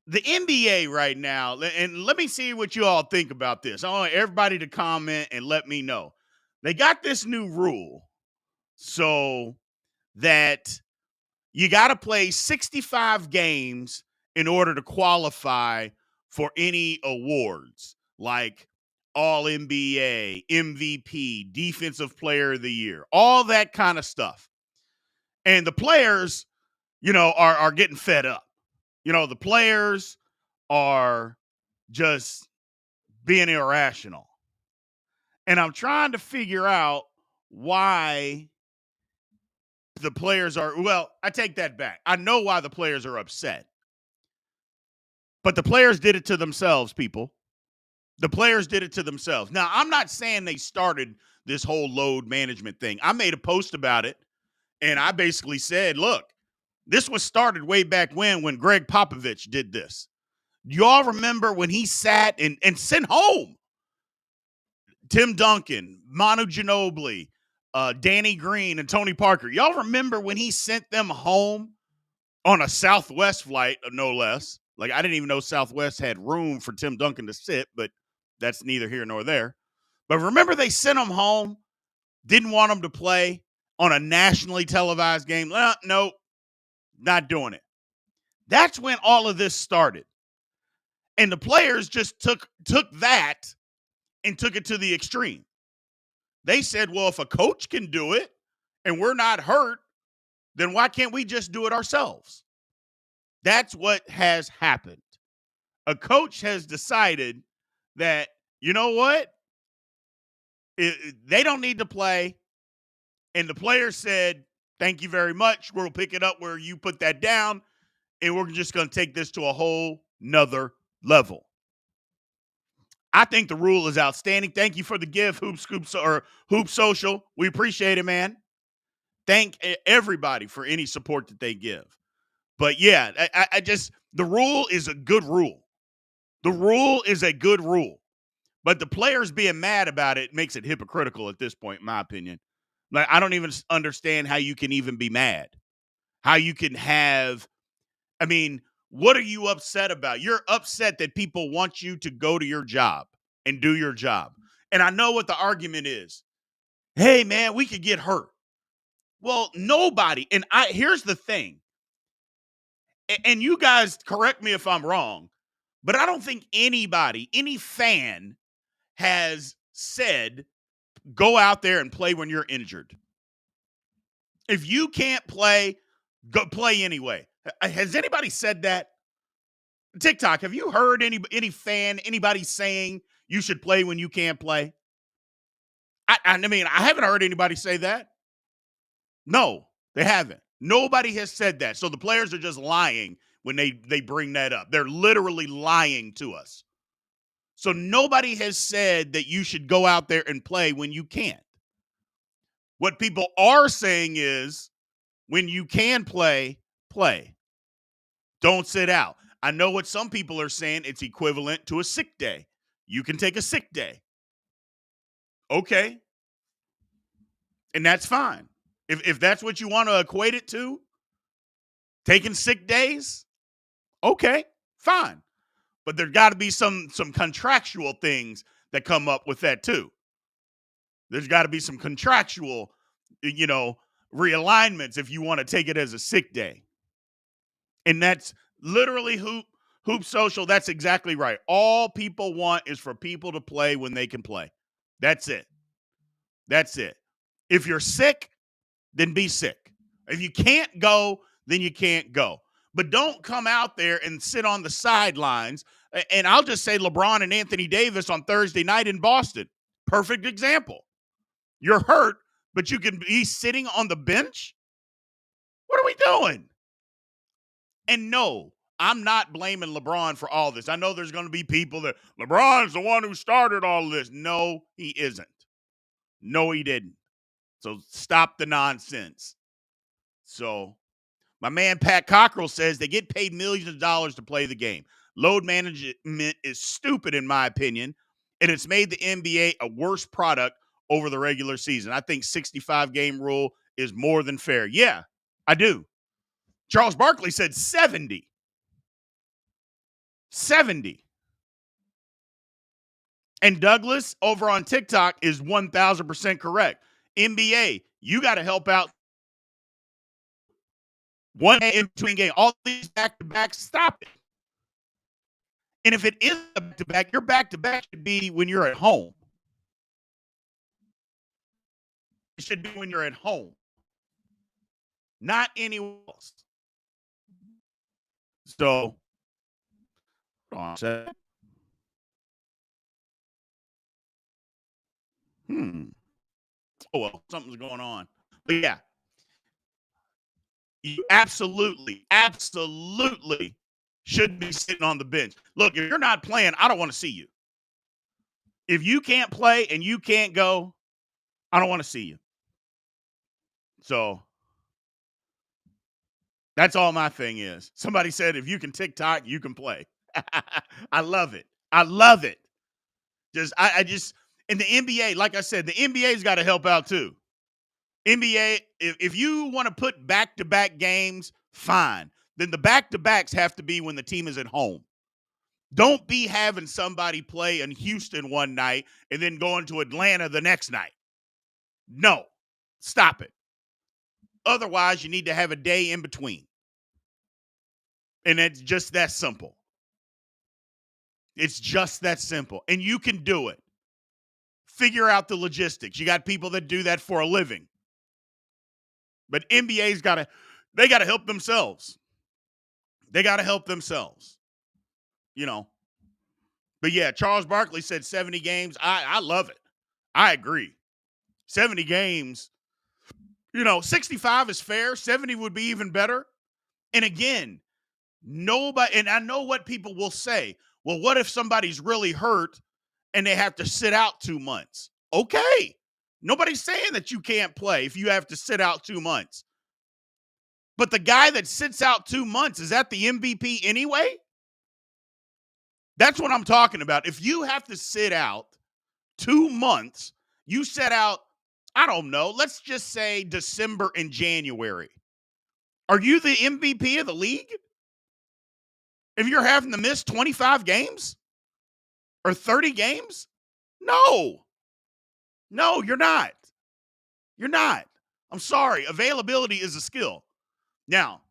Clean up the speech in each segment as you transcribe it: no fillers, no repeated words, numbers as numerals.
the NBA right now, and let me see what you all think about this. I want everybody to comment and let me know. They got this new rule so that you got to play 65 games in order to qualify for any awards like All NBA, MVP, Defensive Player of the Year, all that kind of stuff. And the players, are getting fed up. The players are just being irrational. And I'm trying to figure out why the players are, well, I take that back. I know why the players are upset. But the players did it to themselves, people. The players did it to themselves. Now, I'm not saying they started this whole load management thing. I made a post about it, and I basically said, look, this was started way back when Greg Popovich did this. Y'all remember when he sat and sent home Tim Duncan, Manu Ginobili, Danny Green, and Tony Parker? Y'all remember when he sent them home on a Southwest flight, no less? Like, I didn't even know Southwest had room for Tim Duncan to sit, but that's neither here nor there. But remember, they sent him home, didn't want him to play on a nationally televised game. Nope, not doing it. That's when all of this started. And the players just took that and took it to the extreme. They said, well, if a coach can do it and we're not hurt, then why can't we just do it ourselves? That's what has happened. A coach has decided that, you know what? They don't need to play. And the players said, thank you very much. We'll pick it up where you put that down. And we're just going to take this to a whole nother level. I think the rule is outstanding. Thank you for the gift, Hoop Social. We appreciate it, man. Thank everybody for any support that they give. But yeah, I just, the rule is a good rule. The rule is a good rule. But the players being mad about it makes it hypocritical at this point, in my opinion. Like, I don't even understand how you can even be mad. How you can have, I mean, what are you upset about? You're upset that people want you to go to your job and do your job. And I know what the argument is. Hey, man, we could get hurt. Well, nobody, and here's the thing. And you guys correct me if I'm wrong, but I don't think anybody, any fan has said, go out there and play when you're injured. If you can't play, go play anyway. Has anybody said that? TikTok, have you heard any fan, anybody saying you should play when you can't play? I mean, I haven't heard anybody say that. No, they haven't. Nobody has said that. So the players are just lying when they bring that up. They're literally lying to us. So nobody has said that you should go out there and play when you can't. What people are saying is when you can play, play. Don't sit out. I know what some people are saying. It's equivalent to a sick day. You can take a sick day. Okay. And that's fine. If that's what you want to equate it to, taking sick days, okay, fine. But there got to be some contractual things that come up with that too. There's got to be some contractual, realignments if you want to take it as a sick day. And that's literally Hoop Social. That's exactly right. All people want is for people to play when they can play. That's it. That's it. If you're sick, then be sick. If you can't go, then you can't go. But don't come out there and sit on the sidelines. And I'll just say LeBron and Anthony Davis on Thursday night in Boston. Perfect example. You're hurt, but you can be sitting on the bench? What are we doing? And no, I'm not blaming LeBron for all this. I know there's going to be people that LeBron's the one who started all this. No, he isn't. No, he didn't. So stop the nonsense. So my man Pat Cockrell says they get paid millions of dollars to play the game. Load management is stupid, in my opinion, and it's made the NBA a worse product over the regular season. I think 65-game rule is more than fair. Yeah, I do. Charles Barkley said 70. 70. And Douglas over on TikTok is 1,000% correct. NBA, you got to help out one in between game. All these back-to-back, stop it. And if it is a back-to-back, your back-to-back should be when you're at home. It should be when you're at home, not anywhere else. So, hold on a second. Oh, well, something's going on. But yeah, you absolutely should be sitting on the bench. Look, if you're not playing, I don't want to see you. If you can't play and you can't go, I don't want to see you. So that's all my thing is. Somebody said if you can TikTok, you can play. I love it. I love it. I just in the NBA, like I said, the NBA's got to help out too. NBA, if you want to put back-to-back games, fine. Then the back-to-backs have to be when the team is at home. Don't be having somebody play in Houston one night and then going to Atlanta the next night. No, stop it. Otherwise, you need to have a day in between. And it's just that simple. It's just that simple. And you can do it. Figure out the logistics. You got people that do that for a living. But NBA's they got to help themselves. They got to help themselves. You know. But yeah, Charles Barkley said 70 games. I love it. I agree. 70 games, 65 is fair. 70 would be even better. And again, and I know what people will say. Well, what if somebody's really hurt and they have to sit out 2 months? Okay. Nobody's saying that you can't play if you have to sit out 2 months. But the guy that sits out 2 months, is that the MVP anyway? That's what I'm talking about. If you have to sit out 2 months, you set out, I don't know, let's just say December and January. Are you the MVP of the league? If you're having to miss 25 games or 30 games? No, you're not. You're not. I'm sorry. Availability is a skill. Now,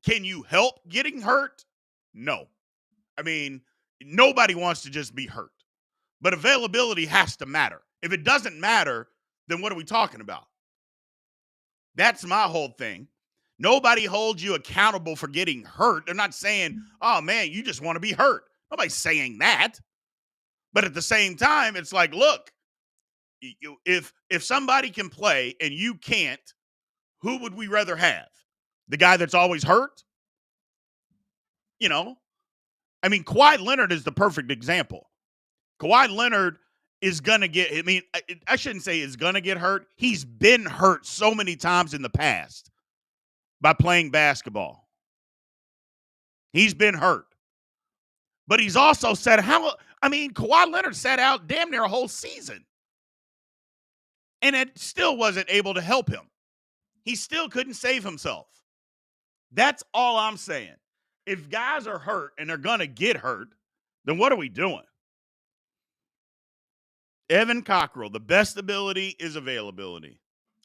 can you help getting hurt? No. I mean, nobody wants to just be hurt. But availability has to matter. If it doesn't matter, then what are we talking about? That's my whole thing. Nobody holds you accountable for getting hurt. They're not saying, oh, man, you just want to be hurt. Nobody's saying that. But at the same time, it's like, look, if somebody can play and you can't, who would we rather have? The guy that's always hurt? I mean, Kawhi Leonard is the perfect example. Kawhi Leonard is going to get, I shouldn't say is going to get hurt. He's been hurt so many times in the past by playing basketball. He's been hurt. But he's also Kawhi Leonard sat out damn near a whole season. And it still wasn't able to help him. He still couldn't save himself. That's all I'm saying. If guys are hurt and they're going to get hurt, then what are we doing? Evan Cockrell, the best ability is availability.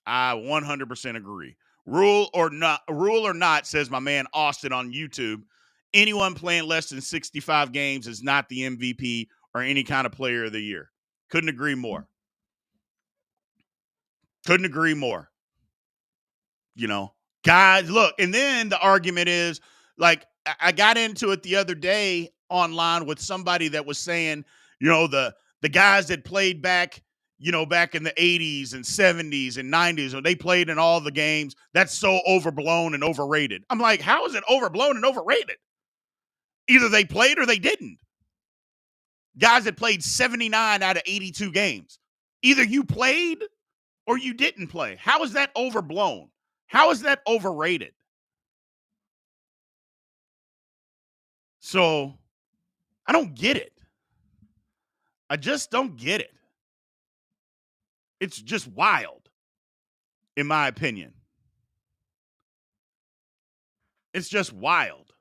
I 100% agree. Rule or not, says my man Austin on YouTube, anyone playing less than 65 games is not the MVP or any kind of player of the year. Couldn't agree more. Couldn't agree more. Guys, look, and then the argument is, like, I got into it the other day online with somebody that was saying, the guys that played back in the 80s and 70s and 90s, when they played in all the games, that's so overblown and overrated. I'm like, how is it overblown and overrated? Either they played or they didn't. Guys that played 79 out of 82 games. Either you played or you didn't play. How is that overblown? How is that overrated? So, I don't get it. I just don't get it. It's just wild, in my opinion. It's just wild.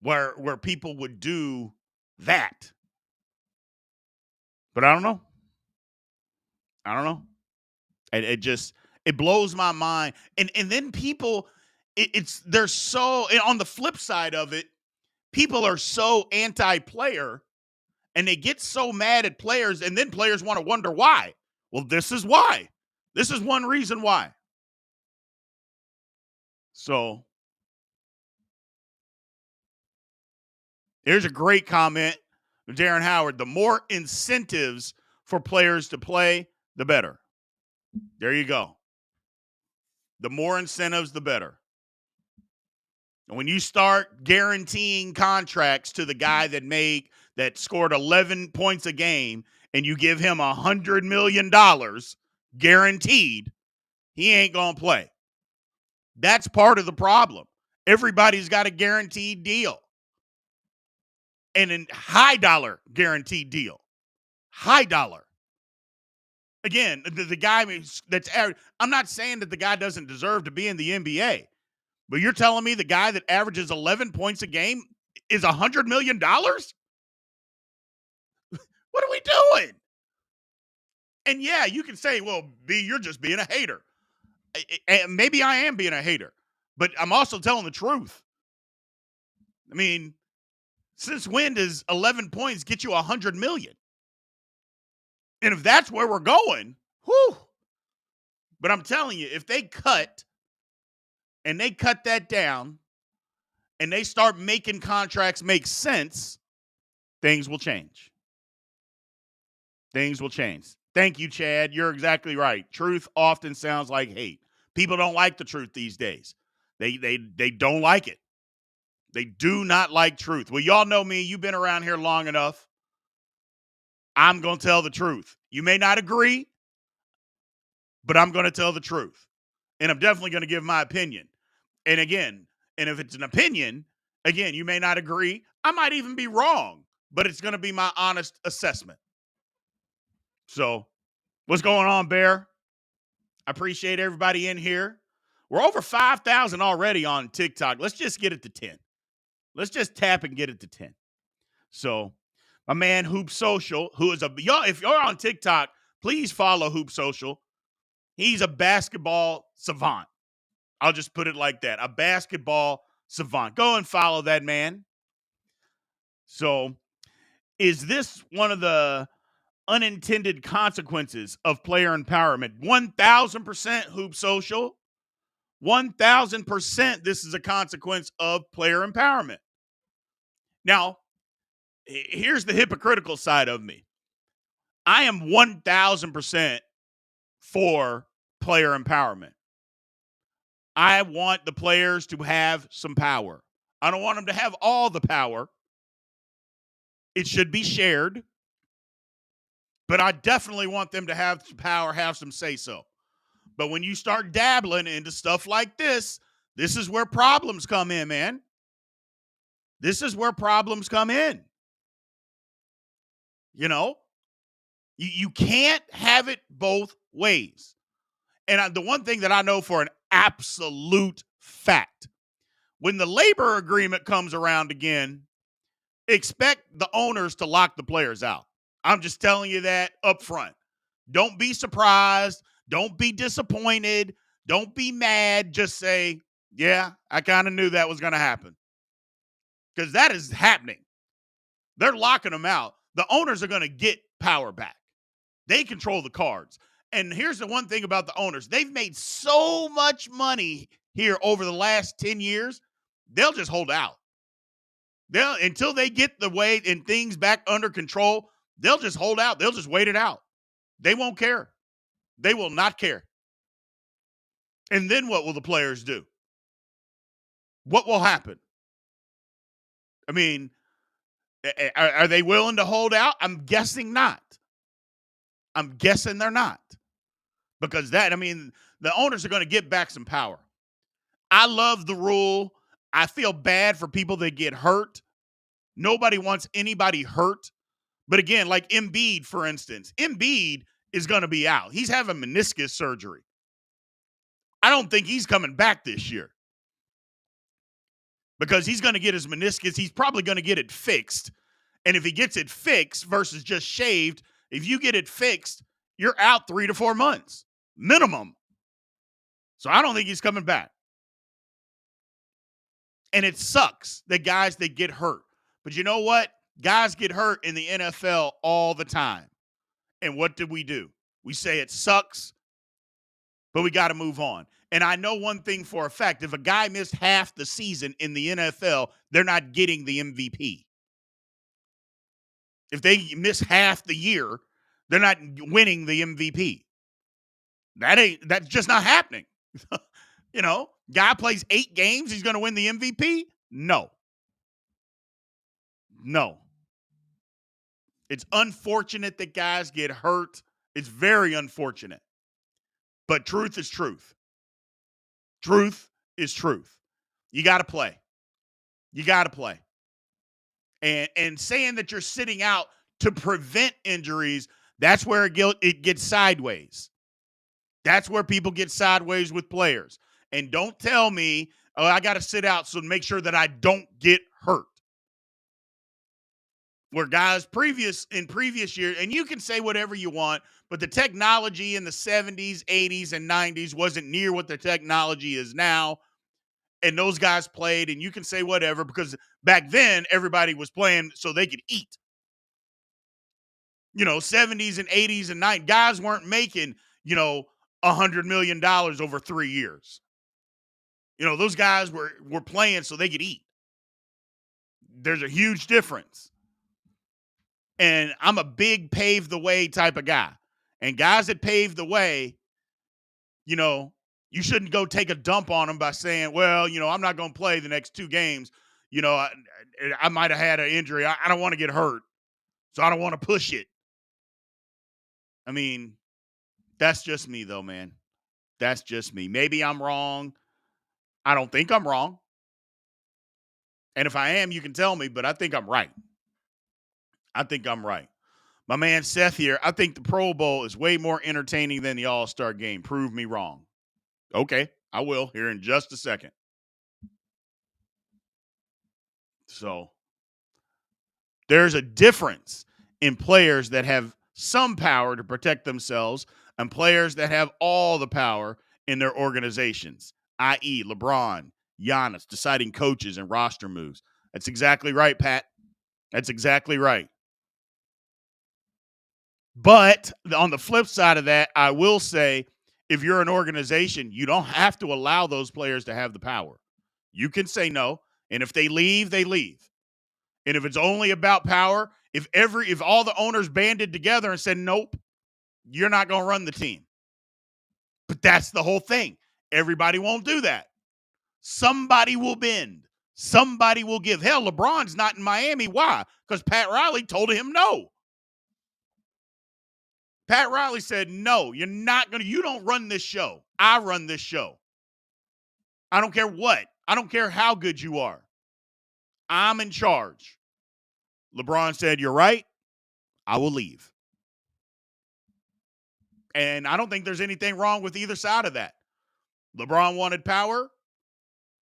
where people would do that. But I don't know. I don't know. It blows my mind. And then people, it's they're so, and on the flip side of it, people are so anti-player and they get so mad at players, and then players want to wonder why. Well, this is why. This is one reason why. So here's a great comment, Darren Howard. The more incentives for players to play, the better. There you go. The more incentives, the better. And when you start guaranteeing contracts to the guy that scored 11 points a game, and you give him $100 million guaranteed, he ain't gonna play. That's part of the problem. Everybody's got a guaranteed deal, and a high dollar guaranteed deal. High dollar. Again, the guy that's average. I'm not saying that the guy doesn't deserve to be in the NBA, but you're telling me the guy that averages 11 points a game is $100 million? What are we doing? And yeah, you can say, well, B, you're just being a hater. And maybe I am being a hater, but I'm also telling the truth. I mean, since when does 11 points get you 100 million? And if that's where we're going, whew. But I'm telling you, if they cut that down and they start making contracts make sense, things will change. Things will change. Thank you, Chad. You're exactly right. Truth often sounds like hate. People don't like the truth these days. They don't like it. They do not like truth. Well, y'all know me. You've been around here long enough. I'm going to tell the truth. You may not agree, but I'm going to tell the truth. And I'm definitely going to give my opinion. And again, and if it's an opinion, again, you may not agree. I might even be wrong, but it's going to be my honest assessment. So, what's going on, Bear? I appreciate everybody in here. We're over 5,000 already on TikTok. Let's just get it to 10. Let's just tap and get it to 10. So, my man Hoop Social, who is y'all, if you're on TikTok, please follow Hoop Social. He's a basketball savant. I'll just put it like that. A basketball savant. Go and follow that man. So, is this one of the unintended consequences of player empowerment? 1,000% Hoop Social. 1,000% this is a consequence of player empowerment. Now, here's the hypocritical side of me. I am 1,000% for player empowerment. I want the players to have some power. I don't want them to have all the power. It should be shared. But I definitely want them to have some power, have some say-so. But when you start dabbling into stuff like this is where problems come in, man. This is where problems come in. You know? You can't have it both ways. And the one thing that I know for an absolute fact, when the labor agreement comes around again, expect the owners to lock the players out. I'm just telling you that up front. Don't be surprised. Don't be disappointed. Don't be mad. Just say, yeah, I kind of knew that was going to happen. Because that is happening. They're locking them out. The owners are going to get power back. They control the cards. And here's the one thing about the owners. They've made so much money here over the last 10 years, they'll just hold out. Until they get the way and things back under control, they'll just hold out. They'll just wait it out. They won't care. They will not care. And then what will the players do? What will happen? I mean, are they willing to hold out? I'm guessing not. I'm guessing they're not. Because the owners are going to get back some power. I love the rule. I feel bad for people that get hurt. Nobody wants anybody hurt. But again, like EMBIID, for instance, EMBIID is going to be out. He's having meniscus surgery. I don't think he's coming back this year. because he's going to get his meniscus. He's probably going to get it fixed. And if he gets it fixed versus just shaved, if you get it fixed, you're out 3 to 4 months minimum. So I don't think he's coming back. And it sucks that guys that get hurt. But you know what? Guys get hurt in the NFL all the time. And what do? We say it sucks, but we got to move on. And I know one thing for a fact. If a guy missed half the season in the NFL, they're not getting the MVP. If they miss half the year, they're not winning the MVP. That's just not happening. Guy plays 8 games, he's going to win the MVP? No. It's unfortunate that guys get hurt. It's very unfortunate. But truth is truth. Truth is truth. You got to play. And saying that you're sitting out to prevent injuries, that's where it gets sideways. That's where people get sideways with players. And don't tell me, oh, I got to sit out so make sure that I don't get hurt. Where guys in previous years, and you can say whatever you want, but the technology in the 70s, 80s, and 90s wasn't near what the technology is now. And those guys played, and you can say whatever, because back then everybody was playing so they could eat. 70s and 80s and 90s, guys weren't making, $100 million over 3 years. Those guys were playing so they could eat. There's a huge difference. And I'm a big pave the way type of guy. And guys that pave the way, you shouldn't go take a dump on them by saying, well, I'm not going to play the next 2 games. I might have had an injury. I don't want to get hurt, so I don't want to push it. I mean, that's just me, though, man. That's just me. Maybe I'm wrong. I don't think I'm wrong. And if I am, you can tell me, but I think I'm right. My man Seth here, I think the Pro Bowl is way more entertaining than the All-Star game. Prove me wrong. Okay, I will here in just a second. So there's a difference in players that have some power to protect themselves and players that have all the power in their organizations, i.e. LeBron, Giannis, deciding coaches and roster moves. That's exactly right, Pat. That's exactly right. But on the flip side of that, I will say, if you're an organization, you don't have to allow those players to have the power. You can say no, and if they leave, they leave. And if it's only about power, if all the owners banded together and said, nope, you're not going to run the team. But that's the whole thing. Everybody won't do that. Somebody will bend. Somebody will give. Hell, LeBron's not in Miami. Why? Because Pat Riley told him no. Pat Riley said, no, you don't run this show. I run this show. I don't care what. I don't care how good you are. I'm in charge. LeBron said, you're right. I will leave. And I don't think there's anything wrong with either side of that. LeBron wanted power.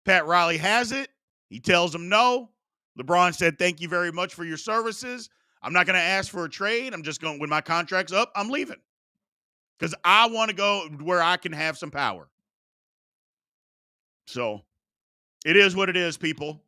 Pat Riley has it. He tells him no. LeBron said, thank you very much for your services. I'm not going to ask for a trade. I'm just going, when my contract's up, I'm leaving. Because I want to go where I can have some power. So it is what it is, people.